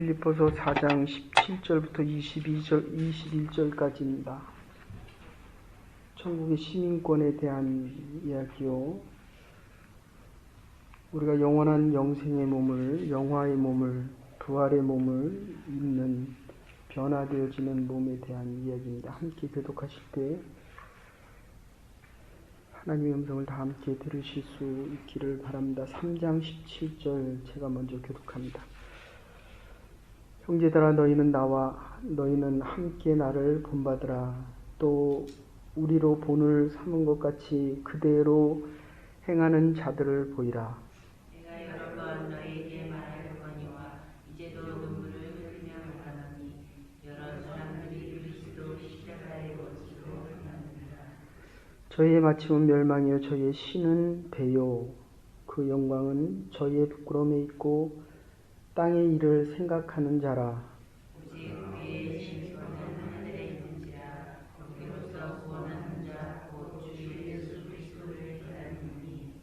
빌립보서 4장 17절부터 21절까지입니다. 천국의 시민권에 대한 이야기요. 우리가 영원한 영생의 몸을, 영화의 몸을, 부활의 몸을 입는 변화되어지는 몸에 대한 이야기입니다. 함께 교독하실 때 하나님의 음성을 다 함께 들으실 수 있기를 바랍니다. 3장 17절 제가 먼저 교독합니다. 형제들아, 너희는 함께 나를 본받으라. 또 우리로 본을 삼은 것 같이 그대로 행하는 자들을 보이라. 내가 여러 번 너희에게 말하려거니와 이제도 눈물을 흘리며 말하노니 여러 사람들이 그리스도 십자가의 원수로 행하느니라. 저희의 마침은 멸망이요 저희의 신은 배요. 그 영광은 저희의 부끄러움에 있고 땅의 일을 생각하는 자라. 오직 우리의 진권은 하늘에 있는지라. 거기로서 구원하는 자 곧 주 예수 그리스도를 기다리니.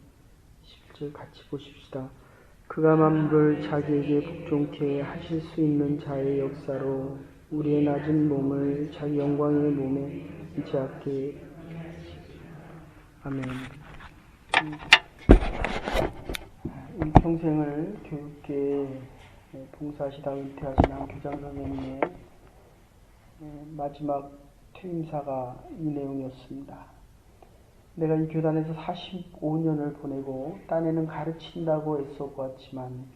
10절 같이 보십시다. 그가 만물을 자기에게 복종케 하실 수 있는 자의 역사로 우리의 낮은 몸을 자기 영광의 몸에 인치하게. 아멘. 일평생을 교육계에 봉사하시다 은퇴하신 한 교장 선생님의 마지막 퇴임사가 이 내용이었습니다. 내가 이 교단에서 45년을 보내고 딴에는 가르친다고 애써보았지만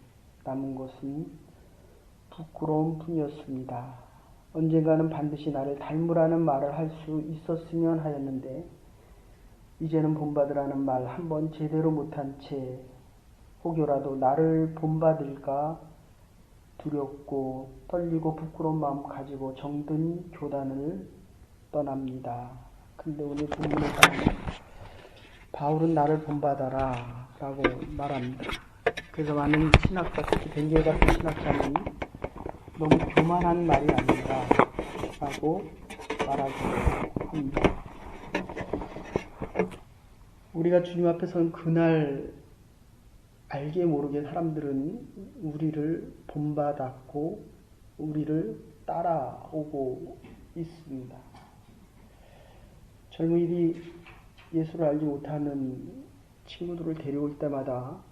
남은 것은 부끄러움 뿐이었습니다. 언젠가는 반드시 나를 닮으라는 말을 할 수 있었으면 하였는데 이제는 본받으라는 말 한 번 제대로 못한 채 혹여라도 나를 본받을까 두렵고 떨리고 부끄러운 마음 가지고 정든 교단을 떠납니다. 근데 오늘 본문에 보면 바울은 나를 본받아라 라고 말합니다. 그래서 많은 신학자, 특히 벤겔 같은 신학자는 너무 교만한 말이 아닌가 라고 말하기도 합니다. 우리가 주님 앞에 선 그날 알게 모르게 사람들은 우리를 본받았고 우리를 따라오고 있습니다. 젊은이들이 예수를 알지 못하는 친구들을 데려올 때마다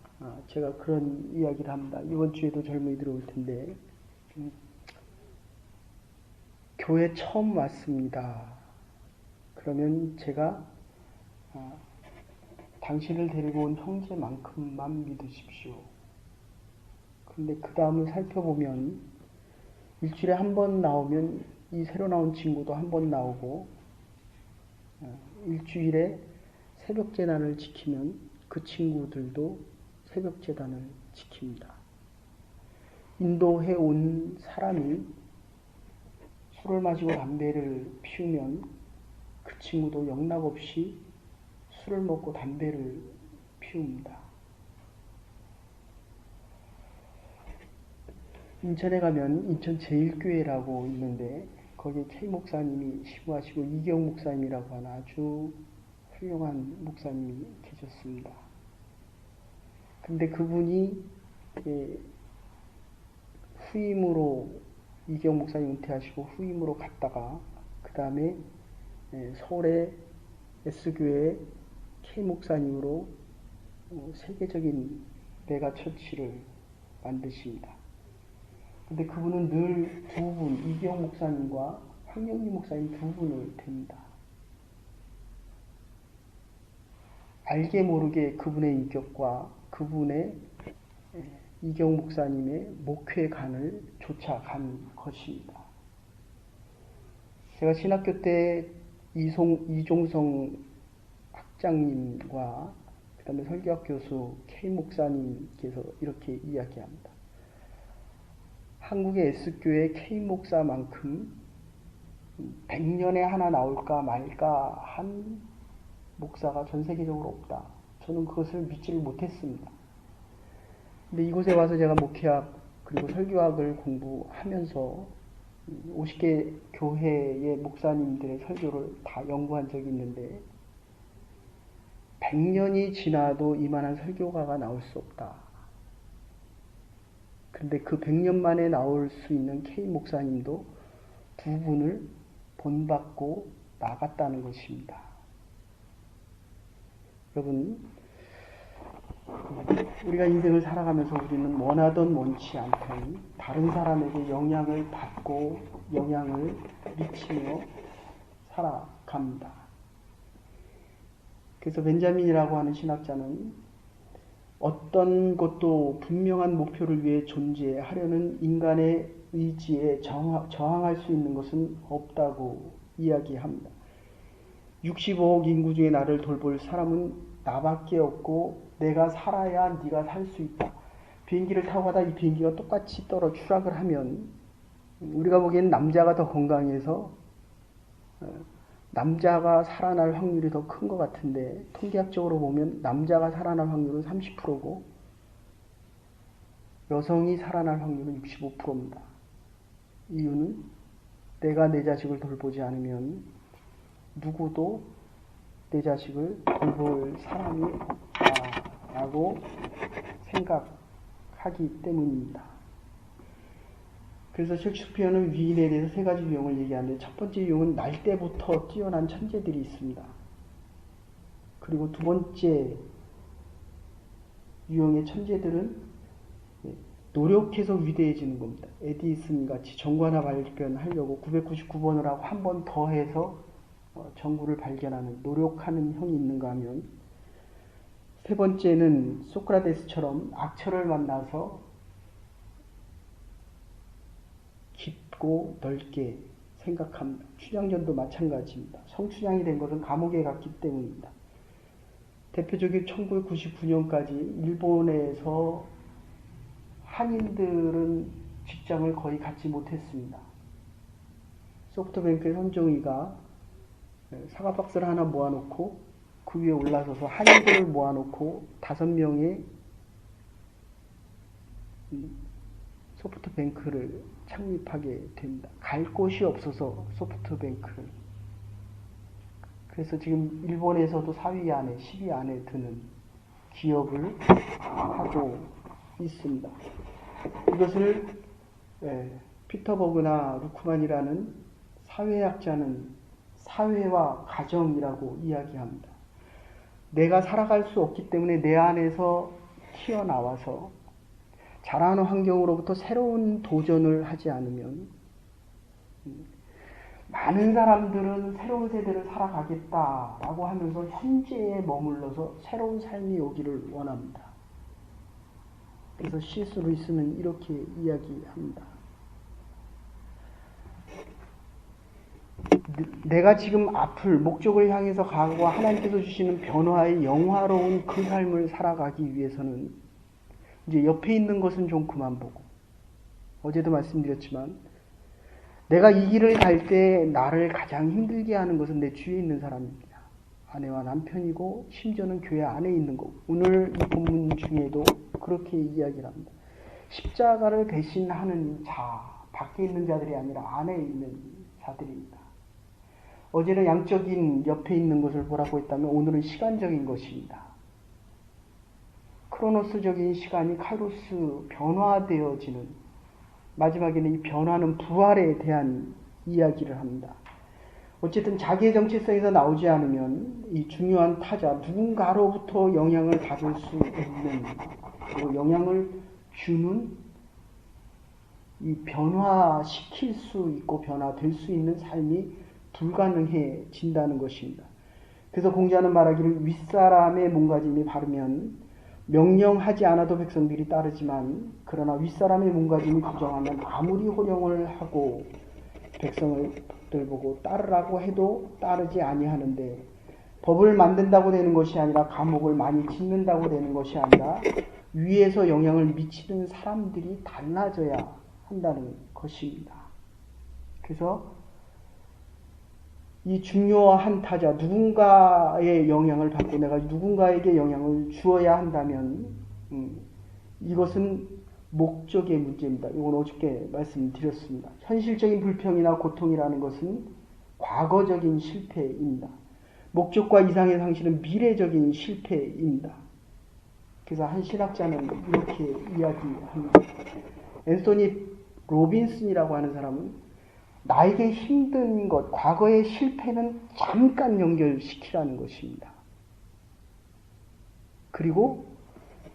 제가 그런 이야기를 합니다. 이번 주에도 젊은이들이 올 텐데 교회 처음 왔습니다. 그러면 제가 당신을 데리고 온 형제만큼만 믿으십시오. 그런데 그 다음을 살펴보면 일주일에 한 번 나오면 이 새로 나온 친구도 한 번 나오고 일주일에 새벽재단을 지키면 그 친구들도 새벽재단을 지킵니다. 인도해 온 사람이 술을 마시고 담배를 피우면 그 친구도 영락없이 술을 먹고 담배를 피웁니다. 인천에 가면 인천 제일교회라고 있는데 거기에 K 목사님이 시구하시고 이경 목사님이라고 하는 아주 훌륭한 목사님이 계셨습니다. 근데 그분이 후임으로 이경 목사님 은퇴하시고 후임으로 갔다가 그 다음에 서울의 S교회 K 목사님으로 세계적인 메가 처치를 만드십니다. 근데 그분은 늘 두 분, 이경 목사님과 황영리 목사님 두 분을 댑니다. 알게 모르게 그분의 인격과 그분의 이경 목사님의 목회관을 쫓아간 것입니다. 제가 신학교 때 이종성 학장님과 그 다음에 설교학 교수 K 목사님께서 이렇게 이야기합니다. 한국의 S교회 K 목사만큼 100년에 하나 나올까 말까 한 목사가 전 세계적으로 없다. 저는 그것을 믿지를 못했습니다. 근데 이곳에 와서 제가 목회학 그리고 설교학을 공부하면서 50개 교회의 목사님들의 설교를 다 연구한 적이 있는데 100년이 지나도 이만한 설교가가 나올 수 없다. 그런데 그 100년 만에 나올 수 있는 K 목사님도 부분을 본받고 나갔다는 것입니다. 여러분, 우리가 인생을 살아가면서 우리는 원하던 원치 않던 다른 사람에게 영향을 받고 영향을 미치며 살아갑니다. 그래서 벤자민이라고 하는 신학자는 어떤 것도 분명한 목표를 위해 존재하려는 인간의 의지에 저항할 수 있는 것은 없다고 이야기합니다. 65억 인구 중에 나를 돌볼 사람은 나밖에 없고 내가 살아야 네가 살 수 있다. 비행기를 타고 가다 이 비행기가 똑같이 추락을 하면 우리가 보기엔 남자가 더 건강해서 남자가 살아날 확률이 더 큰 것 같은데 통계학적으로 보면 남자가 살아날 확률은 30%고 여성이 살아날 확률은 65%입니다. 이유는 내가 내 자식을 돌보지 않으면 누구도 내 자식을 돌볼 사람이 없다라고 생각하기 때문입니다. 그래서 셰익스피어는 위인에 대해서 세 가지 유형을 얘기하는데 첫 번째 유형은 날 때부터 뛰어난 천재들이 있습니다. 그리고 두 번째 유형의 천재들은 노력해서 위대해지는 겁니다. 에디슨 같이 전구 하나 발견하려고 999번을 하고 한 번 더 해서 전구를 발견하는 노력하는 형이 있는가 하면 세 번째는 소크라테스처럼 악처를 만나서 깊고 넓게 생각합니다. 춘향전도 마찬가지입니다. 성춘향이 된 것은 감옥에 갔기 때문입니다. 대표적인 1999년까지 일본에서 한인들은 직장을 거의 갖지 못했습니다. 소프트뱅크의 손정희가 사과박스를 하나 모아놓고 그 위에 올라서서 한인들을 모아놓고 5명의 소프트뱅크를 창립하게 됩니다. 갈 곳이 없어서 소프트뱅크를. 그래서 지금 일본에서도 4위 안에 10위 안에 드는 기업을 하고 있습니다. 이것을 피터 버그나 루크만이라는 사회학자는 사회와 가정이라고 이야기합니다. 내가 살아갈 수 없기 때문에 내 안에서 튀어나와서 자라는 환경으로부터 새로운 도전을 하지 않으면 많은 사람들은 새로운 세대를 살아가겠다라고 하면서 현재에 머물러서 새로운 삶이 오기를 원합니다. 그래서 C.S. 루이스는 이렇게 이야기합니다. 내가 지금 앞을 목적을 향해서 가고 하나님께서 주시는 변화의 영화로운 그 삶을 살아가기 위해서는 이제 옆에 있는 것은 좀 그만 보고, 어제도 말씀드렸지만 내가 이 길을 갈 때 나를 가장 힘들게 하는 것은 내 주위에 있는 사람입니다. 아내와 남편이고 심지어는 교회 안에 있는 것. 오늘 이 본문 중에도 그렇게 이야기를 합니다. 십자가를 대신하는 자, 밖에 있는 자들이 아니라 안에 있는 자들입니다. 어제는 양적인 옆에 있는 것을 보라고 했다면 오늘은 시간적인 것입니다. 크로노스적인 시간이 카이로스 변화되어지는, 마지막에는 이 변화는 부활에 대한 이야기를 합니다. 어쨌든 자기의 정체성에서 나오지 않으면 이 중요한 타자, 누군가로부터 영향을 받을 수 있는, 그리고 영향을 주는, 이 변화시킬 수 있고 변화될 수 있는 삶이 불가능해진다는 것입니다. 그래서 공자는 말하기를 윗사람의 몸가짐이 바르면 명령하지 않아도 백성들이 따르지만 그러나 윗사람의 몸가짐이 부정하면 아무리 호령을 하고 백성을 보고 따르라고 해도 따르지 아니하는데, 법을 만든다고 되는 것이 아니라 감옥을 많이 짓는다고 되는 것이 아니라 위에서 영향을 미치는 사람들이 달라져야 한다는 것입니다. 그래서 이 중요한 타자, 누군가의 영향을 받고 내가 누군가에게 영향을 주어야 한다면 이것은 목적의 문제입니다. 이건 어저께 말씀드렸습니다. 현실적인 불평이나 고통이라는 것은 과거적인 실패입니다. 목적과 이상의 상실은 미래적인 실패입니다. 그래서 한 신학자는 이렇게 이야기합니다. 앤소니 로빈슨이라고 하는 사람은 나에게 힘든 것, 과거의 실패는 잠깐 연결시키라는 것입니다. 그리고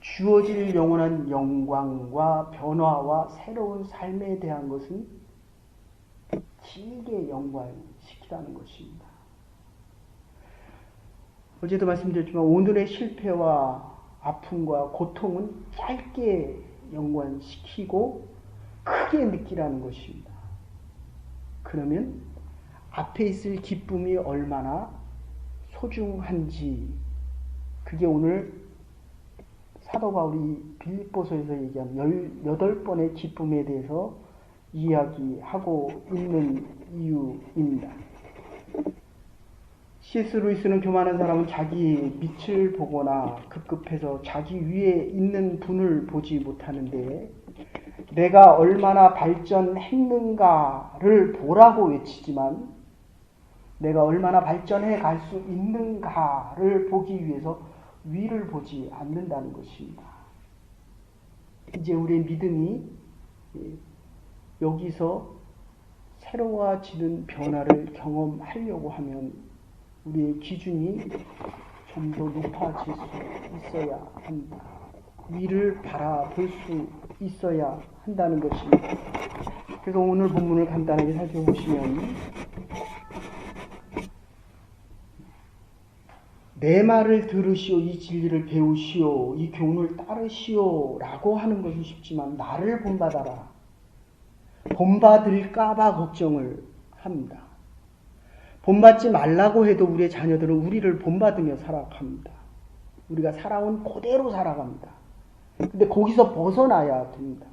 주어질 영원한 영광과 변화와 새로운 삶에 대한 것은 길게 연관시키라는 것입니다. 어제도 말씀드렸지만 오늘의 실패와 아픔과 고통은 짧게 연관시키고 크게 느끼라는 것입니다. 그러면 앞에 있을 기쁨이 얼마나 소중한지, 그게 오늘 사도 바울이 빌립보서에서 얘기한 18번의 기쁨에 대해서 이야기하고 있는 이유입니다. C.S. 루이스는 교만한 사람은 자기 밑을 보거나 급급해서 자기 위에 있는 분을 보지 못하는데 내가 얼마나 발전했는가를 보라고 외치지만 내가 얼마나 발전해 갈 수 있는가를 보기 위해서 위를 보지 않는다는 것입니다. 이제 우리의 믿음이 여기서 새로워지는 변화를 경험하려고 하면 우리의 기준이 좀 더 높아질 수 있어야 합니다. 위를 바라볼 수 있어야 한다는 것입니다. 그래서 오늘 본문을 간단하게 살펴보시면 내 말을 들으시오, 이 진리를 배우시오, 이 교훈을 따르시오 라고 하는 것은 쉽지만 나를 본받아라, 본받을까봐 걱정을 합니다. 본받지 말라고 해도 우리의 자녀들은 우리를 본받으며 살아갑니다. 우리가 살아온 그대로 살아갑니다. 근데 거기서 벗어나야 됩니다.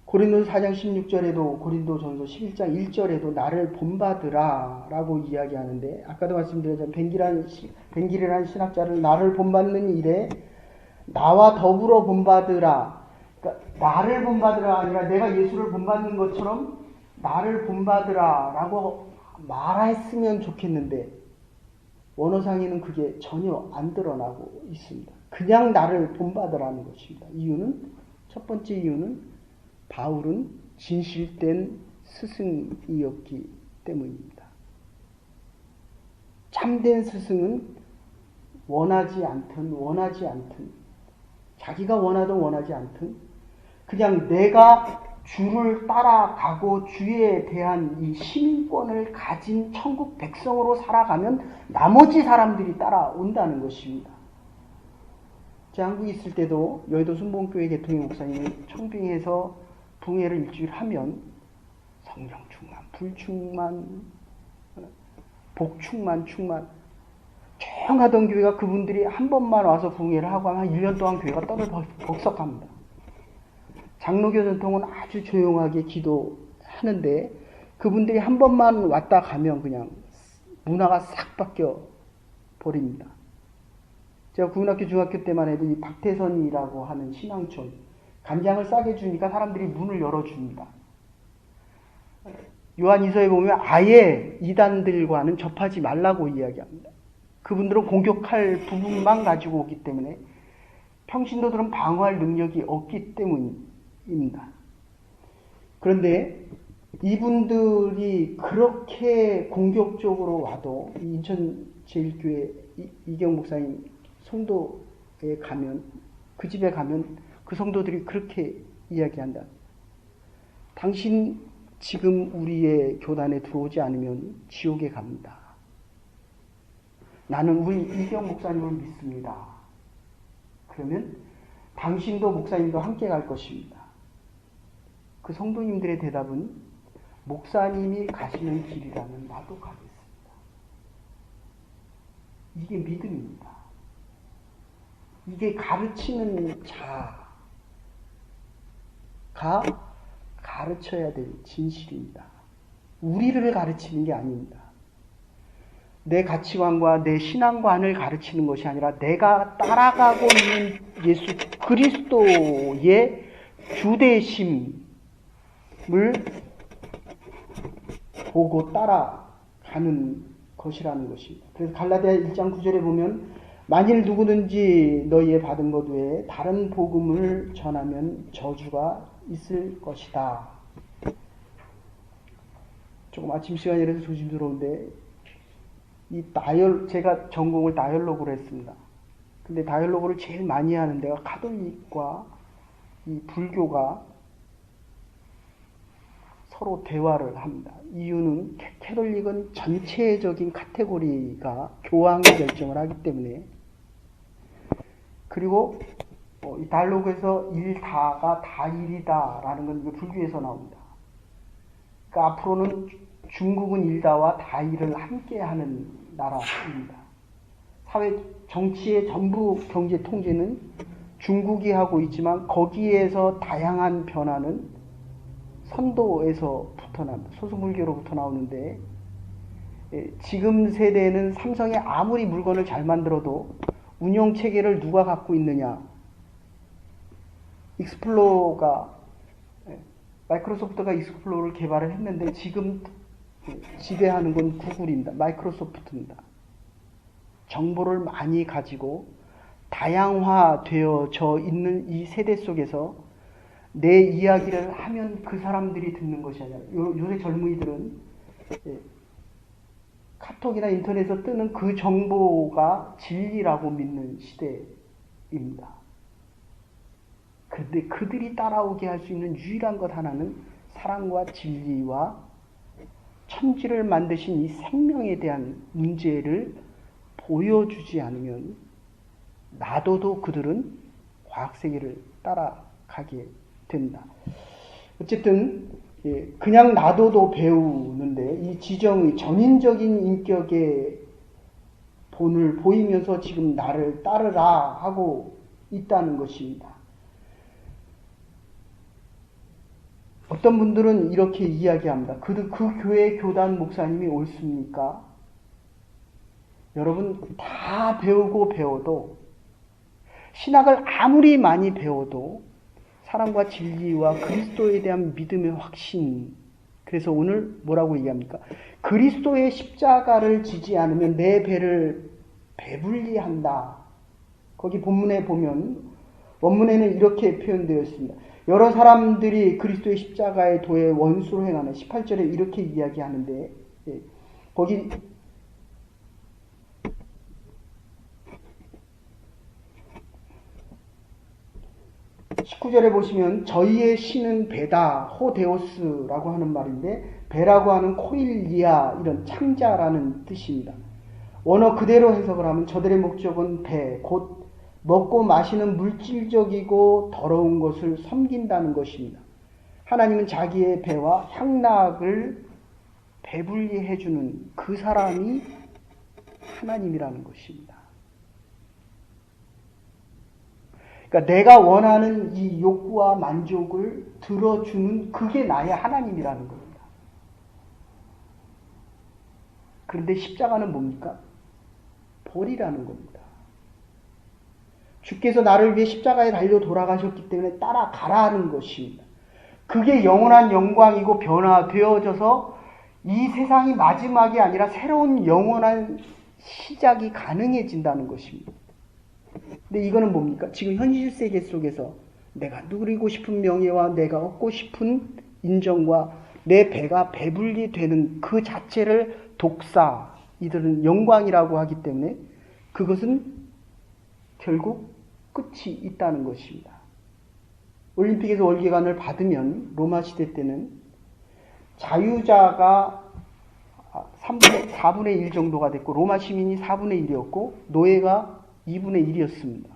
고린도서 4장 16절에도 고린도전서 11장 1절에도 나를 본받으라 라고 이야기하는데, 아까도 말씀드렸지만 벤길이라는 신학자를 나를 본받는 일에 나와 더불어 본받으라, 그러니까 나를 본받으라 아니라 내가 예수를 본받는 것처럼 나를 본받으라 라고 말했으면 좋겠는데 원어상에는 그게 전혀 안 드러나고 있습니다. 그냥 나를 본받으라는 것입니다. 이유는, 첫 번째 이유는 바울은 진실된 스승이었기 때문입니다. 참된 스승은 원하지 않든 자기가 원하든 원하지 않든 그냥 내가 주를 따라가고 주에 대한 이 신권을 가진 천국 백성으로 살아가면 나머지 사람들이 따라온다는 것입니다. 제가 한국에 있을 때도 여의도 순복음교회 개통의 목사님이 청빙에서 붕회를 일주일 하면 성령 충만, 불충만, 복충만, 충만 조용하던 교회가 그분들이 한 번만 와서 붕회를 하고 하면 한 1년 동안 교회가 떠들썩합니다. 장로교 전통은 아주 조용하게 기도하는데 그분들이 한 번만 왔다 가면 그냥 문화가 싹 바뀌어 버립니다. 제가 국민학교 중학교 때만 해도 이 박태선이라고 하는 신앙촌 간장을 싸게 주니까 사람들이 문을 열어줍니다. 요한이서에 보면 아예 이단들과는 접하지 말라고 이야기합니다. 그분들은 공격할 부분만 가지고 오기 때문에 평신도들은 방어할 능력이 없기 때문입니다. 그런데 이분들이 그렇게 공격적으로 와도 인천 제1교회 이경 목사님 성도에 가면, 그 집에 가면 그 성도들이 그렇게 이야기한다. 당신 지금 우리의 교단에 들어오지 않으면 지옥에 갑니다. 나는 우리 이경 목사님을 믿습니다. 그러면 당신도 목사님도 함께 갈 것입니다. 그 성도님들의 대답은 목사님이 가시는 길이라면 나도 가겠습니다. 이게 믿음입니다. 이게 가르치는 자가 가르쳐야 될 진실입니다. 우리를 가르치는 게 아닙니다. 내 가치관과 내 신앙관을 가르치는 것이 아니라 내가 따라가고 있는 예수 그리스도의 주대심을 보고 따라가는 것이라는 것입니다. 그래서 갈라디아 1장 9절에 보면 만일 누구든지 너희의 받은 것 외에 다른 복음을 전하면 저주가 있을 것이다. 조금 아침 시간이라서 조심스러운데 제가 전공을 다이얼로그로 했습니다. 근데 다이얼로그를 제일 많이 하는 데가 가톨릭과 이 불교가 서로 대화를 합니다. 이유는 캐톨릭은 전체적인 카테고리가 교황이 결정을 하기 때문에, 그리고 이 다이얼로그에서 일다가 다일이다라는 건 불교에서 나옵니다. 그러니까 앞으로는 중국은 일다와 다일을 함께 하는 나라입니다. 정치의 전부 경제 통제는 중국이 하고 있지만 거기에서 다양한 변화는 선도에서부터 납니다. 소수불교로부터 나오는데, 지금 세대는 삼성이 아무리 물건을 잘 만들어도 운영 체계를 누가 갖고 있느냐. 마이크로소프트가 익스플로러를 개발을 했는데 지금 지배하는 건 구글입니다. 마이크로소프트입니다. 정보를 많이 가지고 다양화되어져 있는 이 세대 속에서 내 이야기를 하면 그 사람들이 듣는 것이 아니라, 요새 젊은이들은 카톡이나 인터넷에서 뜨는 그 정보가 진리라고 믿는 시대입니다. 그런데 그들이 따라오게 할 수 있는 유일한 것 하나는 사랑과 진리와 천지를 만드신 이 생명에 대한 문제를 보여주지 않으면 놔둬도 그들은 과학세계를 따라가게 된다. 어쨌든 그냥 놔둬도 배우는데 이 지정의 전인적인 인격의 본을 보이면서 지금 나를 따르라 하고 있다는 것입니다. 어떤 분들은 이렇게 이야기합니다. 그 교회 교단 목사님이 옳습니까? 여러분, 다 배워도 신학을 아무리 많이 배워도 사랑과 진리와 그리스도에 대한 믿음의 확신, 그래서 오늘 뭐라고 얘기합니까? 그리스도의 십자가를 지지 않으면 내 배를 배불리 한다. 거기 본문에 보면 원문에는 이렇게 표현되어 있습니다. 여러 사람들이 그리스도의 십자가의 도에 원수로 행하는 18절에 이렇게 이야기하는데, 거기 19절에 보시면 저희의 신은 배다, 호데오스라고 하는 말인데, 배라고 하는 코일리아, 이런 창자라는 뜻입니다. 원어 그대로 해석을 하면 저들의 목적은 배, 곧 먹고 마시는 물질적이고 더러운 것을 섬긴다는 것입니다. 하나님은 자기의 배와 향락을 배불리 해주는 그 사람이 하나님이라는 것입니다. 그러니까 내가 원하는 이 욕구와 만족을 들어주는 그게 나의 하나님이라는 겁니다. 그런데 십자가는 뭡니까? 벌이라는 겁니다. 주께서 나를 위해 십자가에 달려 돌아가셨기 때문에 따라가라는 것입니다. 그게 영원한 영광이고 변화되어져서 이 세상이 마지막이 아니라 새로운 영원한 시작이 가능해진다는 것입니다. 근데 이거는 뭡니까? 지금 현실 세계 속에서 내가 누리고 싶은 명예와 내가 얻고 싶은 인정과 내 배가 배불리 되는 그 자체를 이들은 영광이라고 하기 때문에 그것은 결국 끝이 있다는 것입니다. 올림픽에서 월계관을 받으면 로마 시대 때는 자유자가 4분의 1 정도가 됐고 로마 시민이 4분의 1이었고 노예가 2분의 1이었습니다.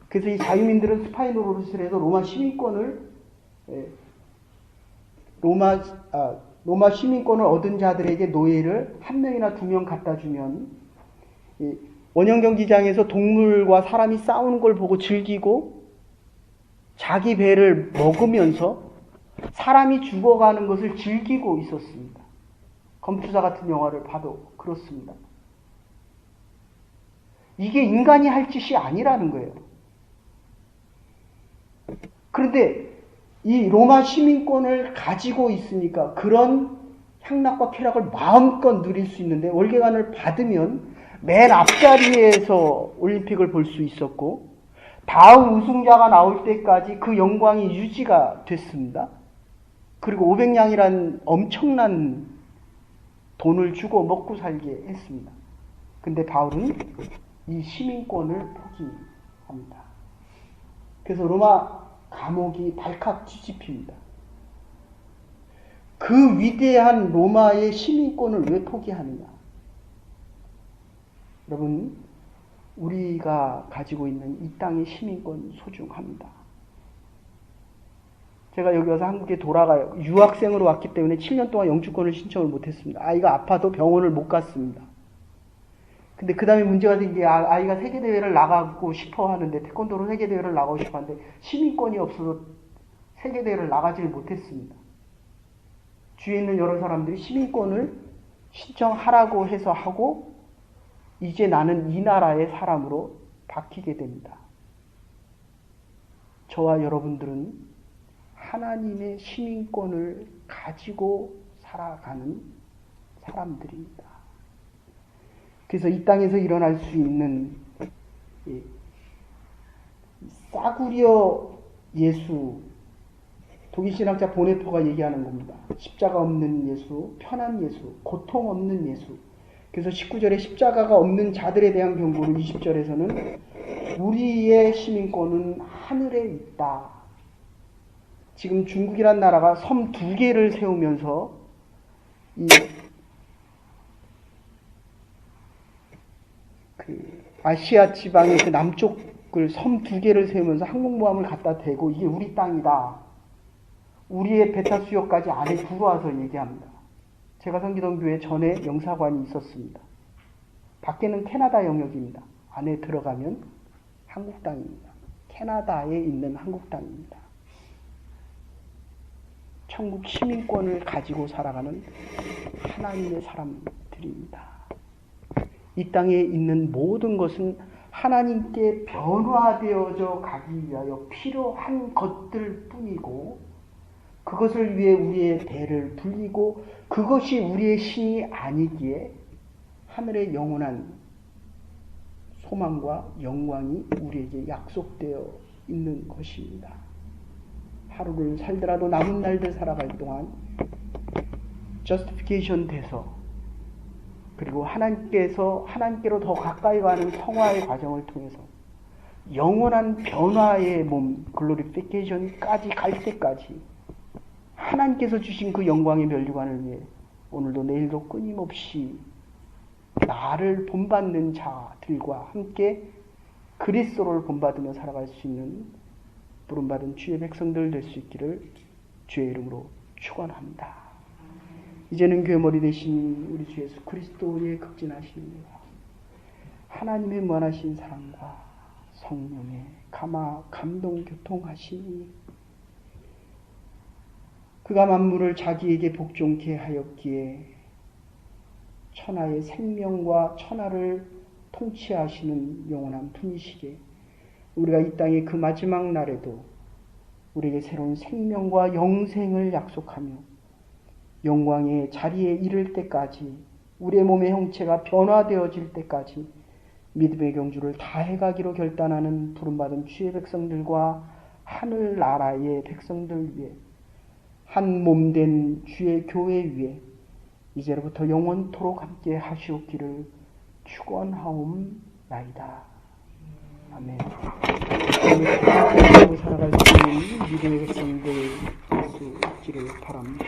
그래서 이 자유민들은 스파이 노릇을 해서 로마 시민권을 얻은 자들에게 노예를 1명이나 2명 갖다 주면 원형 경기장에서 동물과 사람이 싸우는 걸 보고 즐기고 자기 배를 먹으면서 사람이 죽어가는 것을 즐기고 있었습니다. 검투사 같은 영화를 봐도 그렇습니다. 이게 인간이 할 짓이 아니라는 거예요. 그런데 이 로마 시민권을 가지고 있으니까 그런 향락과 쾌락을 마음껏 누릴 수 있는데 월계관을 받으면 맨 앞자리에서 올림픽을 볼 수 있었고 다음 우승자가 나올 때까지 그 영광이 유지가 됐습니다. 그리고 500냥이란 엄청난 돈을 주고 먹고 살게 했습니다. 근데 바울은 이 시민권을 포기합니다. 그래서 로마 감옥이 발칵 뒤집힙니다. 그 위대한 로마의 시민권을 왜 포기하느냐? 여러분, 우리가 가지고 있는 이 땅의 시민권 소중합니다. 제가 여기 와서 한국에 돌아가요. 유학생으로 왔기 때문에 7년 동안 영주권을 신청을 못했습니다. 아이가 아파도 병원을 못 갔습니다. 근데 그 다음에 문제가 된 게 아이가 세계대회를 나가고 싶어 하는데, 태권도로 세계대회를 나가고 싶어 하는데 시민권이 없어서 세계대회를 나가질 못했습니다. 주위에 있는 여러 사람들이 시민권을 신청하라고 해서 하고 이제 나는 이 나라의 사람으로 바뀌게 됩니다. 저와 여러분들은 하나님의 시민권을 가지고 살아가는 사람들입니다. 그래서 이 땅에서 일어날 수 있는 싸구려 예수, 독일 신학자 보네퍼가 얘기하는 겁니다. 십자가 없는 예수, 편한 예수, 고통 없는 예수. 그래서 19절에 십자가가 없는 자들에 대한 경고로 20절에서는 우리의 시민권은 하늘에 있다. 지금 중국이란 나라가 섬 2개를 세우면서 아시아 지방의 그 남쪽을 섬 2개를 세우면서 항공모함을 갖다 대고 이게 우리 땅이다. 우리의 베타 수요까지 안에 들어와서 얘기합니다. 제가 섬기던 교회 전에 영사관이 있었습니다. 밖에는 캐나다 영역입니다. 안에 들어가면 한국 땅입니다. 캐나다에 있는 한국 땅입니다. 천국 시민권을 가지고 살아가는 하나님의 사람들입니다. 이 땅에 있는 모든 것은 하나님께 변화되어져 가기 위하여 필요한 것들 뿐이고 그것을 위해 우리의 배를 불리고 그것이 우리의 신이 아니기에 하늘의 영원한 소망과 영광이 우리에게 약속되어 있는 것입니다. 하루를 살더라도 남은 날들 살아갈 동안 justification 돼서 그리고 하나님께로 더 가까이 가는 성화의 과정을 통해서 영원한 변화의 몸, glorification까지 갈 때까지 하나님께서 주신 그 영광의 면류관을 위해 오늘도 내일도 끊임없이 나를 본받는 자들과 함께 그리스도를 본받으며 살아갈 수 있는 부름받은 주의 백성들 될 수 있기를 주의 이름으로 축원합니다. 이제는 교회 머리 되신 우리 주 예수 그리스도의 극진하신 은혜와 하나님의 무한하신 사랑과 성령의 감동 교통하시니 그가 만물을 자기에게 복종케 하였기에 천하의 생명과 천하를 통치하시는 영원한 분이시기에 우리가 이 땅의 그 마지막 날에도 우리에게 새로운 생명과 영생을 약속하며 영광의 자리에 이를 때까지 우리의 몸의 형체가 변화되어질 때까지 믿음의 경주를 다해가기로 결단하는 부름받은 주의 백성들과 하늘나라의 백성들 위해 한 몸된 주의 교회 위에 이제로부터 영원토록 함께 하시옵기를 축원하옵나이다. 아멘. 살아갈 수 있는 믿음의 백성들 될 수 있기를 바랍니다.